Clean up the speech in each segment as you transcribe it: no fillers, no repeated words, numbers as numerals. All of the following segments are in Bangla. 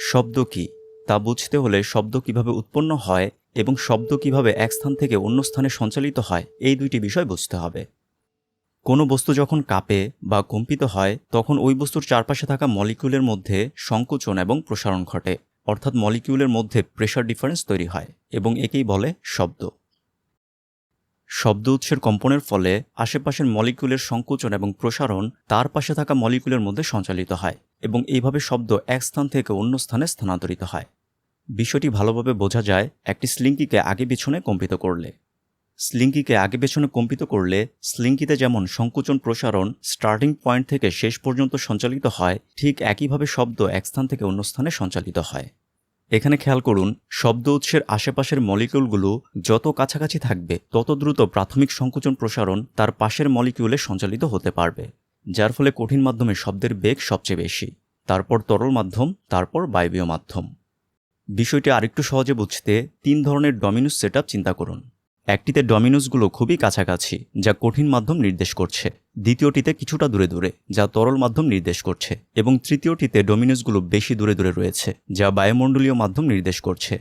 শব্দ কি তা বুঝতে হলে শব্দ কিভাবে উৎপন্ন হয় এবং শব্দ কিভাবে এক স্থান থেকে অন্য স্থানে সঞ্চালিত হয় এই দুইটি বিষয় বুঝতে হবে। কোনো বস্তু যখন কাঁপে বা কম্পিত হয় তখন ওই বস্তুর চারপাশে থাকা মলিকিউলের মধ্যে সংকোচন এবং প্রসারণ ঘটে, অর্থাৎ মলিকিউলের মধ্যে প্রেশার ডিফারেন্স তৈরি হয় এবং একেই বলে শব্দ। শব্দ উৎসের কম্পনের ফলে আশেপাশের মলিকিউলের সংকোচন এবং প্রসারণ তার পাশে থাকা মলিকিউলের মধ্যে সঞ্চালিত হয় এবং এইভাবে শব্দ এক স্থান থেকে অন্য স্থানে স্থানান্তরিত হয়। বিষয়টি ভালোভাবে বোঝা যায় একটি স্লিঙ্কিকে আগে পেছনে কম্পিত করলে। স্লিঙ্কিকে আগে পেছনে কম্পিত করলে স্লিঙ্কিতে যেমন সংকোচন প্রসারণ স্টার্টিং পয়েন্ট থেকে শেষ পর্যন্ত সঞ্চালিত হয়, ঠিক একইভাবে শব্দ এক স্থান থেকে অন্য স্থানে সঞ্চালিত হয়। এখানে খেয়াল করুন, শব্দ উৎসের আশেপাশের মলিকিউলগুলো যত কাছাকাছি থাকবে তত দ্রুত প্রাথমিক সংকোচন প্রসারণ তার পাশের মলিকিউলে সঞ্চালিত হতে পারবে, যার ফলে কঠিন মাধ্যমে শব্দের বেগ সবচেয়ে বেশি, তারপর তরল মাধ্যম, তারপর বায়বীয় মাধ্যম। বিষয়টি আরেকটু সহজে বুঝতে 3 ধরনের ডমিনুস সেটআপ চিন্তা করুন। একটিতে ডমিনুসগুলো খুবই কাছাকাছি, যা কঠিন মাধ্যম নির্দেশ করছে, দ্বিতীয়টিতে কিছুটা দূরে দূরে, যা তরল মাধ্যম নির্দেশ করছে, এবং তৃতীয়টিতে ডমিনুসগুলো বেশি দূরে দূরে রয়েছে, যা বায়ুমণ্ডলীয় মাধ্যম নির্দেশ করছে।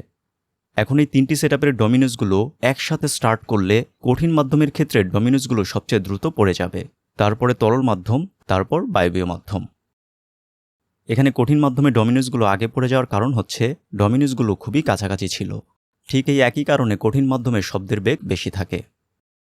এখন এই 3টি সেটআপের ডমিনুসগুলো একসাথে স্টার্ট করলে কঠিন মাধ্যমের ক্ষেত্রে ডমিনুসগুলো সবচেয়ে দ্রুত পড়ে যাবে, তারপরে তরল মাধ্যম, তারপর বায়বীয় মাধ্যম। এখানে কঠিন মাধ্যমে ডমিনুসগুলো আগে পড়ে যাওয়ার কারণ হচ্ছে ডমিনুসগুলো খুবই কাছাকাছি ছিল। ঠিক এই একই কারণে কঠিন মাধ্যমে শব্দের বেগ বেশি থাকে।